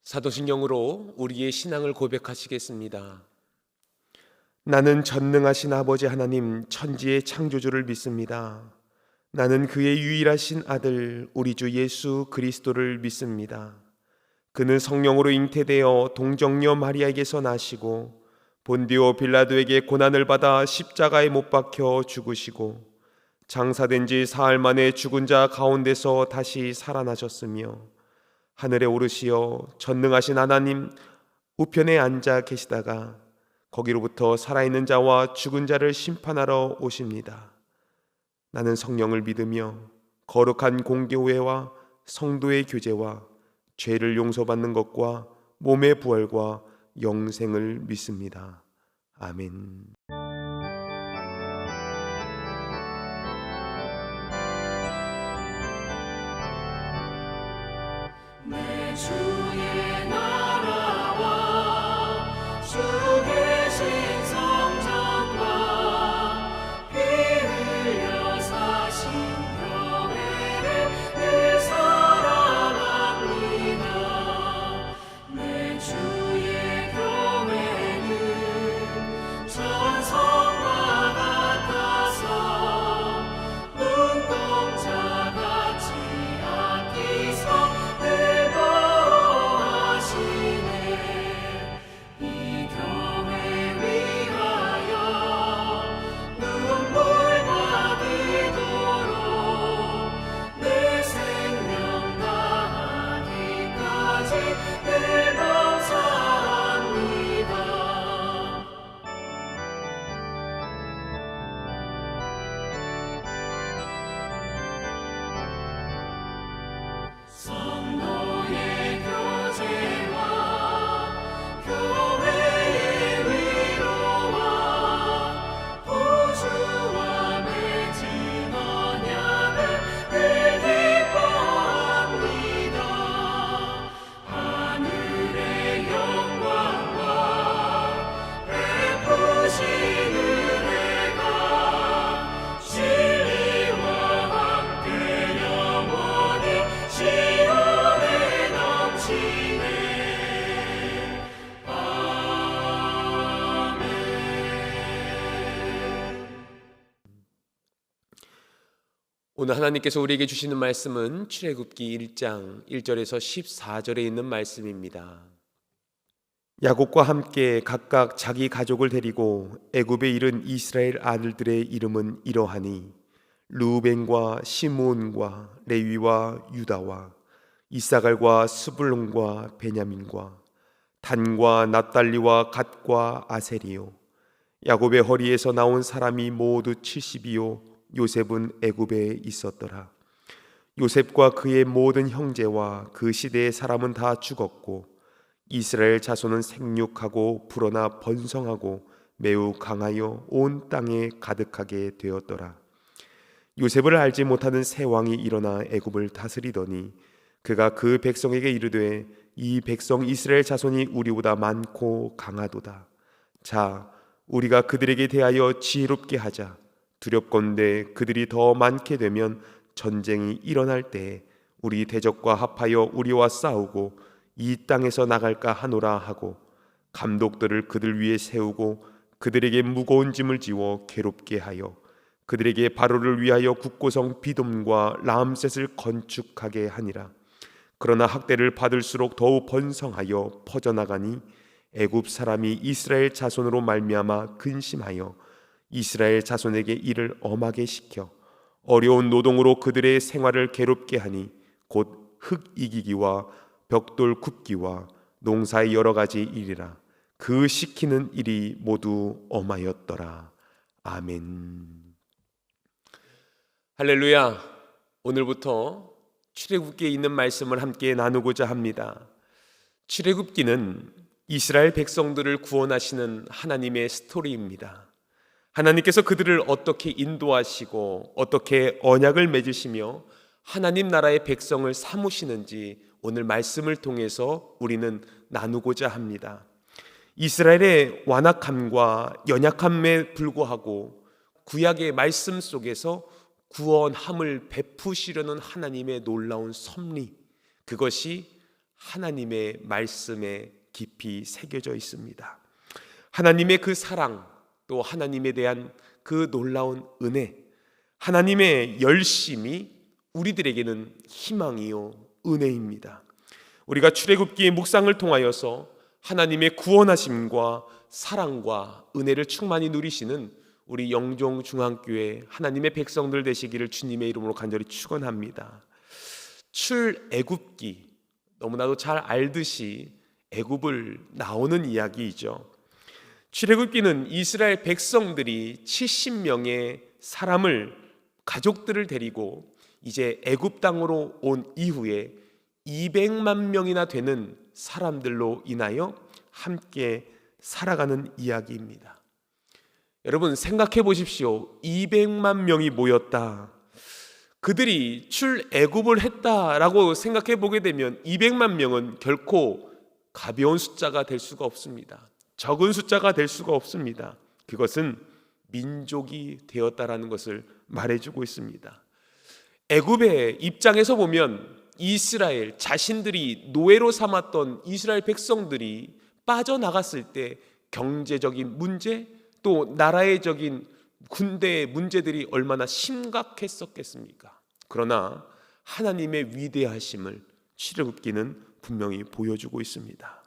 사도신경으로 우리의 신앙을 고백하시겠습니다. 나는 전능하신 아버지 하나님 천지의 창조주를 믿습니다. 나는 그의 유일하신 아들 우리 주 예수 그리스도를 믿습니다. 그는 성령으로 잉태되어 동정녀 마리아에게서 나시고 본디오 빌라도에게 고난을 받아 십자가에 못 박혀 죽으시고 장사된 지 사흘 만에 죽은 자 가운데서 다시 살아나셨으며 하늘에 오르시어 전능하신 하나님 우편에 앉아 계시다가 거기로부터 살아있는 자와 죽은 자를 심판하러 오십니다. 나는 성령을 믿으며 거룩한 공교회와 성도의 교제와 죄를 용서받는 것과 몸의 부활과 영생을 믿습니다. 아멘. 내 주의 나라와 주 계신 성전과 피 흘려 사신 교회를 늘 사랑합니다. 내 주의 교회는 전성과 같아서 눈동자같이 아끼서 성도의 교제와 교회의 위로와 구주와 맺은 언약을 늘 기뻐합니다. 하늘의 영광과 베푸신 은혜가 진리와 함께 영원히 시온에 넘치네. 아멘. 오늘 하나님께서 우리에게 주시는 말씀은 출애굽기 1장 1절에서 14절에 있는 말씀입니다. 야곱과 함께 각각 자기 가족을 데리고 애굽에 이른 이스라엘 아들들의 이름은 이러하니 르우벤과 시므온과 레위와 유다와 이사갈과 스불론과 베냐민과 단과 납달리와 갓과 아셀이요 야곱의 허리에서 나온 사람이 모두 70이요 요셉은 애굽에 있었더라. 요셉과 그의 모든 형제와 그 시대의 사람은 다 죽었고 이스라엘 자손은 생육하고 불어나 번성하고 매우 강하여 온 땅에 가득하게 되었더라. 요셉을 알지 못하는 새 왕이 일어나 애굽을 다스리더니 그가 그 백성에게 이르되 이 백성 이스라엘 자손이 우리보다 많고 강하도다. 자, 우리가 그들에게 대하여 지혜롭게 하자. 두렵건대 그들이 더 많게 되면 전쟁이 일어날 때에 우리 대적과 합하여 우리와 싸우고 이 땅에서 나갈까 하노라 하고 감독들을 그들 위에 세우고 그들에게 무거운 짐을 지워 괴롭게 하여 그들에게 바로를 위하여 국고성 비돔과 라암셋을 건축하게 하니라. 그러나 학대를 받을수록 더욱 번성하여 퍼져나가니 애굽 사람이 이스라엘 자손으로 말미암아 근심하여 이스라엘 자손에게 이를 엄하게 시켜 어려운 노동으로 그들의 생활을 괴롭게 하니 곧 흙 이기기와 벽돌 굽기와 농사의 여러 가지 일이라. 그 시키는 일이 모두 엄하였더라. 아멘. 할렐루야. 오늘부터 출애굽기에 있는 말씀을 함께 나누고자 합니다. 출애굽기는 이스라엘 백성들을 구원하시는 하나님의 스토리입니다. 하나님께서 그들을 어떻게 인도하시고 어떻게 언약을 맺으시며 하나님 나라의 백성을 삼으시는지 오늘 말씀을 통해서 우리는 나누고자 합니다. 이스라엘의 완악함과 연약함에 불구하고 구약의 말씀 속에서 구원함을 베푸시려는 하나님의 놀라운 섭리, 그것이 하나님의 말씀에 깊이 새겨져 있습니다. 하나님의 그 사랑, 또 하나님에 대한 그 놀라운 은혜, 하나님의 열심이 우리들에게는 희망이요 은혜입니다. 우리가 출애굽기의 묵상을 통하여서 하나님의 구원하심과 사랑과 은혜를 충만히 누리시는 우리 영종중앙교회 하나님의 백성들 되시기를 주님의 이름으로 간절히 축원합니다. 출애굽기, 너무나도 잘 알듯이 애굽을 나오는 이야기이죠. 출애굽기는 이스라엘 백성들이 70명의 사람을, 가족들을 데리고 이제 애굽 땅으로 온 이후에 200만 명이나 되는 사람들로 인하여 함께 살아가는 이야기입니다. 여러분 생각해 보십시오. 200만 명이 모였다. 그들이 출애굽을 했다라고 생각해 보게 되면 200만 명은 결코 가벼운 숫자가 될 수가 없습니다. 적은 숫자가 될 수가 없습니다. 그것은 민족이 되었다라는 것을 말해주고 있습니다. 애굽의 입장에서 보면 이스라엘 자신들이 노예로 삼았던 이스라엘 백성들이 빠져나갔을 때 경제적인 문제, 또 나라의적인 군대의 문제들이 얼마나 심각했었겠습니까? 그러나 하나님의 위대하심을 출애굽기는 분명히 보여주고 있습니다.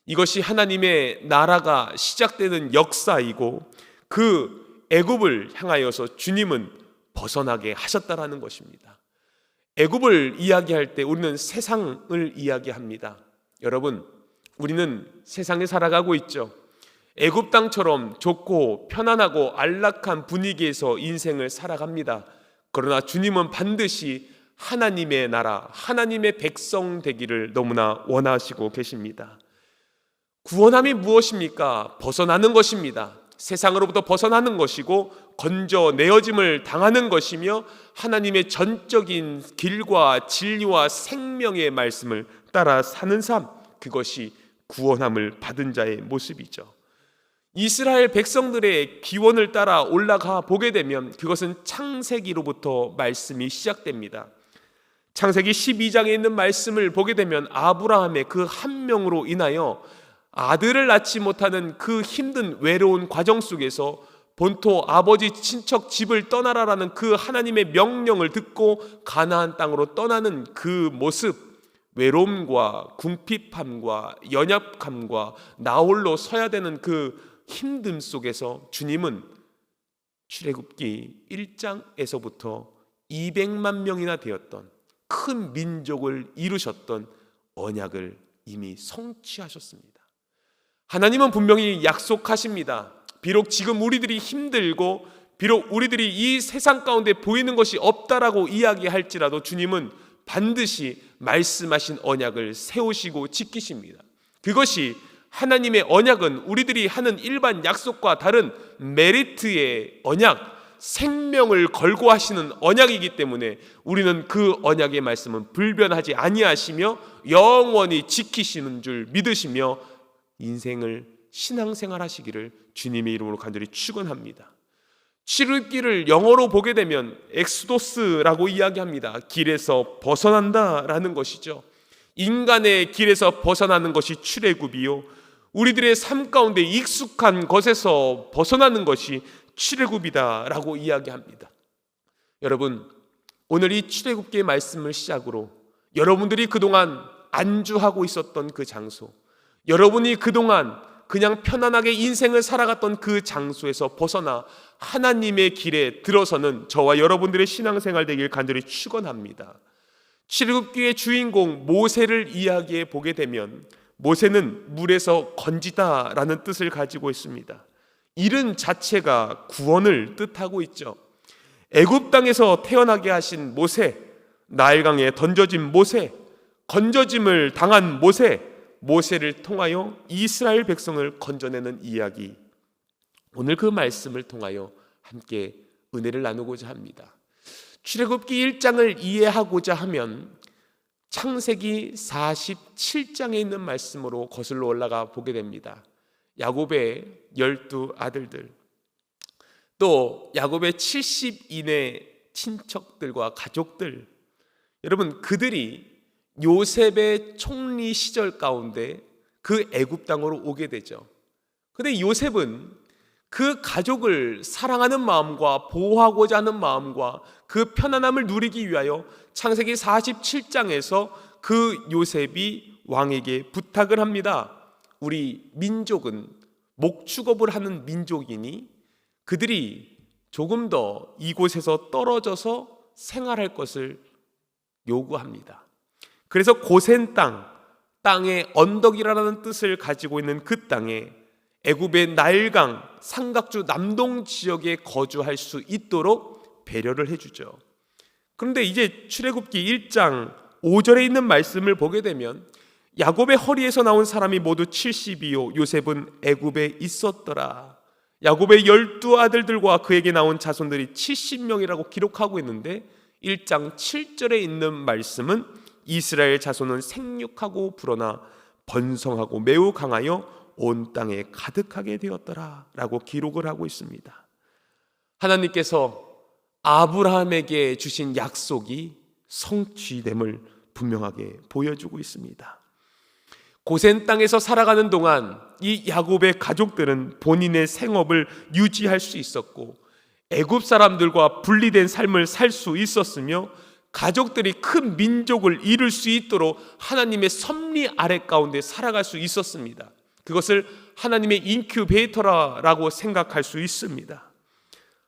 이것이 하나님의 나라가 시작되는 역사이고 그 애굽을 향하여서 주님은 벗어나게 하셨다라는 것입니다. 애굽을 이야기할 때 우리는 세상을 이야기합니다. 여러분, 우리는 세상에 살아가고 있죠. 애굽 땅처럼 좋고 편안하고 안락한 분위기에서 인생을 살아갑니다. 그러나 주님은 반드시 하나님의 나라, 하나님의 백성 되기를 너무나 원하시고 계십니다. 구원함이 무엇입니까? 벗어나는 것입니다. 세상으로부터 벗어나는 것이고 건져내어짐을 당하는 것이며 하나님의 전적인 길과 진리와 생명의 말씀을 따라 사는 삶, 그것이 구원함을 받은 자의 모습이죠. 이스라엘 백성들의 기원을 따라 올라가 보게 되면 그것은 창세기로부터 말씀이 시작됩니다. 창세기 12장에 있는 말씀을 보게 되면 아브라함의 그 한 명으로 인하여 아들을 낳지 못하는 그 힘든 외로운 과정 속에서 본토 아버지 친척 집을 떠나라라는 그 하나님의 명령을 듣고 가나안 땅으로 떠나는 그 모습, 외로움과 궁핍함과 연약함과 나홀로 서야 되는 그 힘듦 속에서 주님은 출애굽기 1장에서부터 200만 명이나 되었던 큰 민족을 이루셨던 언약을 이미 성취하셨습니다. 하나님은 분명히 약속하십니다. 비록 지금 우리들이 힘들고 비록 우리들이 이 세상 가운데 보이는 것이 없다라고 이야기할지라도 주님은 반드시 말씀하신 언약을 세우시고 지키십니다. 그것이 하나님의 언약은 우리들이 하는 일반 약속과 다른 메리트의 언약, 생명을 걸고 하시는 언약이기 때문에 우리는 그 언약의 말씀은 불변하지 아니하시며 영원히 지키시는 줄 믿으시며 인생을 신앙생활 하시기를 주님의 이름으로 간절히 축원합니다. 출애굽기를 영어로 보게 되면 엑소도스라고 이야기합니다. 길에서 벗어난다라는 것이죠. 인간의 길에서 벗어나는 것이 출애굽이요, 우리들의 삶 가운데 익숙한 것에서 벗어나는 것이 출애굽이다라고 이야기합니다. 여러분, 오늘 이 출애굽기의 말씀을 시작으로 여러분들이 그동안 안주하고 있었던 그 장소, 여러분이 그동안 그냥 편안하게 인생을 살아갔던 그 장소에서 벗어나 하나님의 길에 들어서는 저와 여러분들의 신앙생활 되길 간절히 축원합니다. 출애굽기의 주인공 모세를 이야기해 보게 되면 모세는 물에서 건지다라는 뜻을 가지고 있습니다. 이름 자체가 구원을 뜻하고 있죠. 애굽 땅에서 태어나게 하신 모세, 나일강에 던져진 모세, 건져짐을 당한 모세, 모세를 통하여 이스라엘 백성을 건져내는 이야기, 오늘 그 말씀을 통하여 함께 은혜를 나누고자 합니다. 출애굽기 1장을 이해하고자 하면 창세기 47장에 있는 말씀으로 거슬러 올라가 보게 됩니다. 야곱의 12 아들들, 또 야곱의 70인의 친척들과 가족들, 여러분 그들이 요셉의 총리 시절 가운데 그 애굽 땅으로 오게 되죠. 그런데 요셉은 그 가족을 사랑하는 마음과 보호하고자 하는 마음과 그 편안함을 누리기 위하여 창세기 47장에서 그 요셉이 왕에게 부탁을 합니다. 우리 민족은 목축업을 하는 민족이니 그들이 조금 더 이곳에서 떨어져서 생활할 것을 요구합니다. 그래서 고센 땅의 언덕이라는 뜻을 가지고 있는 그 땅에 애굽의 나일강 삼각주 남동 지역에 거주할 수 있도록 배려를 해주죠. 그런데 이제 출애굽기 1장 5절에 있는 말씀을 보게 되면 야곱의 허리에서 나온 사람이 모두 70이요 요셉은 애굽에 있었더라. 야곱의 12아들들과 그에게 나온 자손들이 70명이라고 기록하고 있는데 1장 7절에 있는 말씀은 이스라엘 자손은 생육하고 불어나 번성하고 매우 강하여 온 땅에 가득하게 되었더라 라고 기록을 하고 있습니다. 하나님께서 아브라함에게 주신 약속이 성취됨을 분명하게 보여주고 있습니다. 고센 땅에서 살아가는 동안 이 야곱의 가족들은 본인의 생업을 유지할 수 있었고 애굽 사람들과 분리된 삶을 살 수 있었으며 가족들이 큰 민족을 이룰 수 있도록 하나님의 섭리 아래 가운데 살아갈 수 있었습니다. 그것을 하나님의 인큐베이터라고 생각할 수 있습니다.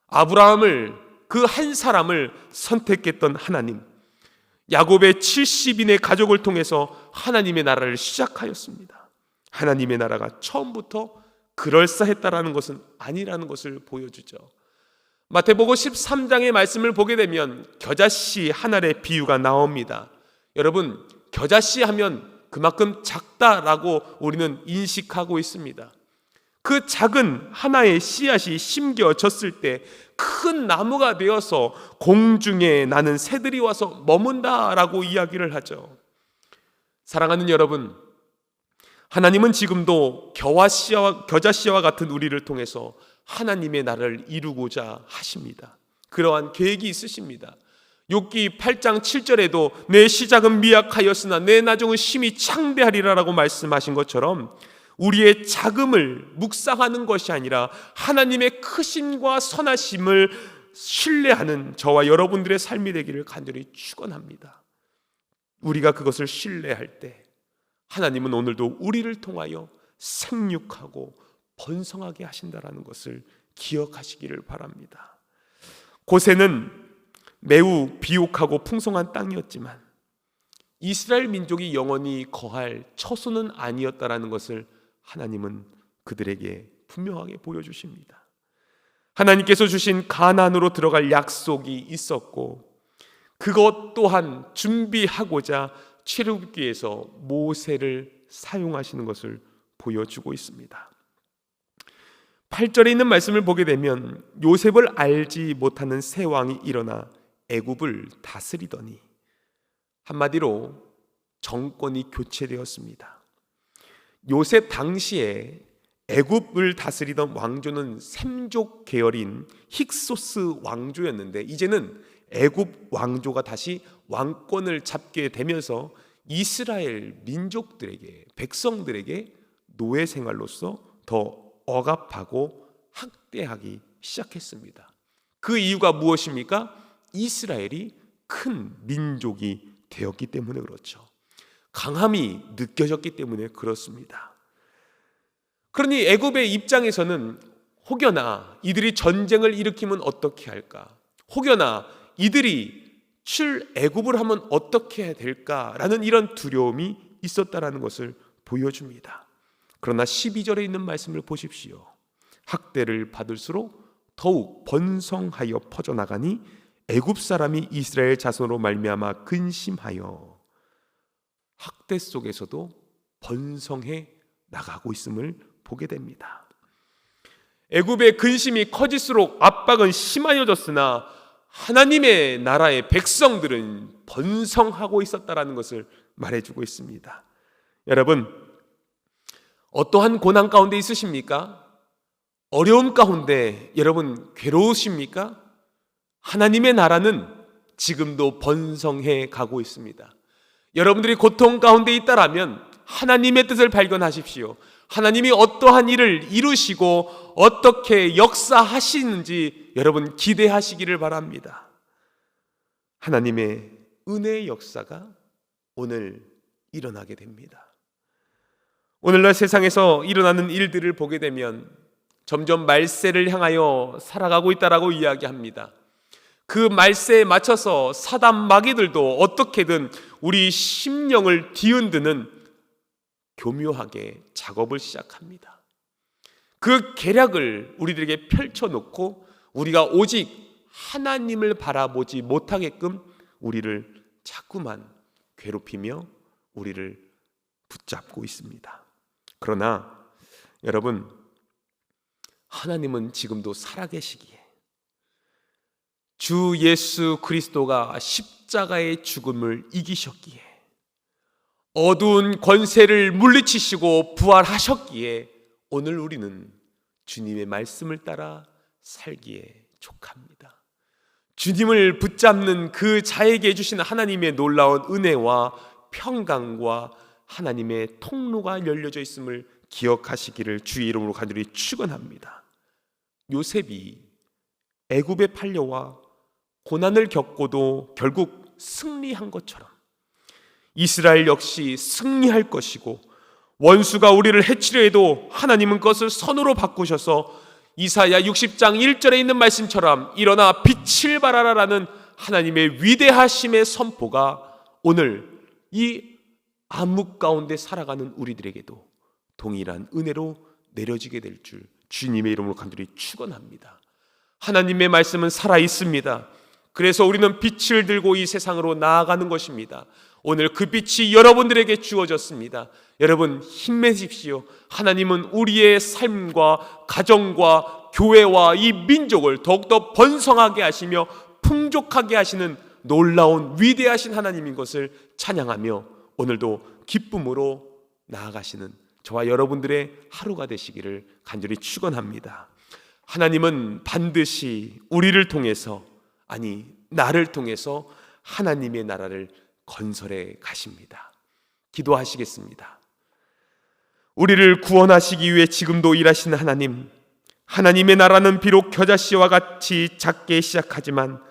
아브라함을 그 한 사람을 선택했던 하나님, 야곱의 70인의 가족을 통해서 하나님의 나라를 시작하였습니다. 하나님의 나라가 처음부터 그럴싸했다라는 것은 아니라는 것을 보여주죠. 마태복음 13장의 말씀을 보게 되면 겨자씨 한 알의 비유가 나옵니다. 여러분, 겨자씨 하면 그만큼 작다라고 우리는 인식하고 있습니다. 그 작은 하나의 씨앗이 심겨졌을 때 큰 나무가 되어서 공중에 나는 새들이 와서 머문다라고 이야기를 하죠. 사랑하는 여러분, 하나님은 지금도 겨자씨와 같은 우리를 통해서 하나님의 나라를 이루고자 하십니다. 그러한 계획이 있으십니다. 욥기 8장 7절에도 내 시작은 미약하였으나 내 나중은 심히 창대하리라라고 말씀하신 것처럼 우리의 자금을 묵상하는 것이 아니라 하나님의 크심과 선하심을 신뢰하는 저와 여러분들의 삶이 되기를 간절히 축원합니다. 우리가 그것을 신뢰할 때 하나님은 오늘도 우리를 통하여 생육하고 번성하게 하신다라는 것을 기억하시기를 바랍니다. 고센은 매우 비옥하고 풍성한 땅이었지만 이스라엘 민족이 영원히 거할 처소는 아니었다라는 것을 하나님은 그들에게 분명하게 보여주십니다. 하나님께서 주신 가나안으로 들어갈 약속이 있었고 그것 또한 준비하고자 출애굽기에서 모세를 사용하시는 것을 보여주고 있습니다. 8절에 있는 말씀을 보게 되면 요셉을 알지 못하는 새 왕이 일어나 애굽을 다스리더니, 한마디로 정권이 교체되었습니다. 요셉 당시에 애굽을 다스리던 왕조는 셈족 계열인 힉소스 왕조였는데 이제는 애굽 왕조가 다시 왕권을 잡게 되면서 이스라엘 민족들에게, 백성들에게 노예 생활로서 더 억압하고 학대하기 시작했습니다. 그 이유가 무엇입니까? 이스라엘이 큰 민족이 되었기 때문에 그렇죠. 강함이 느껴졌기 때문에 그렇습니다. 그러니 애굽의 입장에서는 혹여나 이들이 전쟁을 일으키면 어떻게 할까? 혹여나 이들이 출애굽을 하면 어떻게 해야 될까라는 이런 두려움이 있었다라는 것을 보여줍니다. 그러나 12절에 있는 말씀을 보십시오. 학대를 받을수록 더욱 번성하여 퍼져나가니 애굽 사람이 이스라엘 자손으로 말미암아 근심하여, 학대 속에서도 번성해 나가고 있음을 보게 됩니다. 애굽의 근심이 커질수록 압박은 심하여졌으나 하나님의 나라의 백성들은 번성하고 있었다라는 것을 말해주고 있습니다. 여러분, 어떠한 고난 가운데 있으십니까? 어려움 가운데 여러분 괴로우십니까? 하나님의 나라는 지금도 번성해 가고 있습니다. 여러분들이 고통 가운데 있다라면 하나님의 뜻을 발견하십시오. 하나님이 어떠한 일을 이루시고 어떻게 역사하시는지 여러분 기대하시기를 바랍니다. 하나님의 은혜의 역사가 오늘 일어나게 됩니다. 오늘날 세상에서 일어나는 일들을 보게 되면 점점 말세를 향하여 살아가고 있다라고 이야기합니다. 그 말세에 맞춰서 사단 마귀들도 어떻게든 우리 심령을 뒤흔드는 교묘하게 작업을 시작합니다. 그 계략을 우리들에게 펼쳐놓고 우리가 오직 하나님을 바라보지 못하게끔 우리를 자꾸만 괴롭히며 우리를 붙잡고 있습니다. 그러나 여러분, 하나님은 지금도 살아계시기에 주 예수 그리스도가 십자가의 죽음을 이기셨기에 어두운 권세를 물리치시고 부활하셨기에 오늘 우리는 주님의 말씀을 따라 살기에 족합니다. 주님을 붙잡는 그 자에게 주신 하나님의 놀라운 은혜와 평강과 하나님의 통로가 열려져 있음을 기억하시기를 주의 이름으로 간절히 축원합니다. 요셉이 애굽에 팔려와 고난을 겪고도 결국 승리한 것처럼 이스라엘 역시 승리할 것이고, 원수가 우리를 해치려 해도 하나님은 그것을 선으로 바꾸셔서 이사야 60장 1절에 있는 말씀처럼 일어나 빛을 발하라라는 하나님의 위대하심의 선포가 오늘 이 암흑 가운데 살아가는 우리들에게도 동일한 은혜로 내려지게 될 줄 주님의 이름으로 간절히 축원합니다. 하나님의 말씀은 살아 있습니다. 그래서 우리는 빛을 들고 이 세상으로 나아가는 것입니다. 오늘 그 빛이 여러분들에게 주어졌습니다. 여러분 힘내십시오. 하나님은 우리의 삶과 가정과 교회와 이 민족을 더욱더 번성하게 하시며 풍족하게 하시는 놀라운 위대하신 하나님인 것을 찬양하며 오늘도 기쁨으로 나아가시는 저와 여러분들의 하루가 되시기를 간절히 축원합니다. 하나님은 반드시 우리를 통해서, 아니 나를 통해서 하나님의 나라를 건설해 가십니다. 기도하시겠습니다. 우리를 구원하시기 위해 지금도 일하시는 하나님, 하나님의 나라는 비록 겨자씨와 같이 작게 시작하지만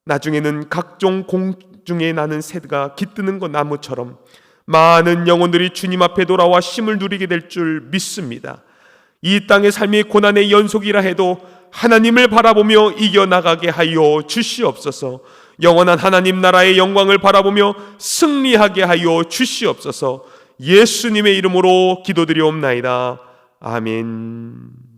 나중에는 각종 공중에 나는 새가 깃드는 것 나무처럼 많은 영혼들이 주님 앞에 돌아와 쉼을 누리게 될 줄 믿습니다. 이 땅의 삶이 고난의 연속이라 해도 하나님을 바라보며 이겨나가게 하여 주시옵소서. 영원한 하나님 나라의 영광을 바라보며 승리하게 하여 주시옵소서. 예수님의 이름으로 기도드리옵나이다. 아멘.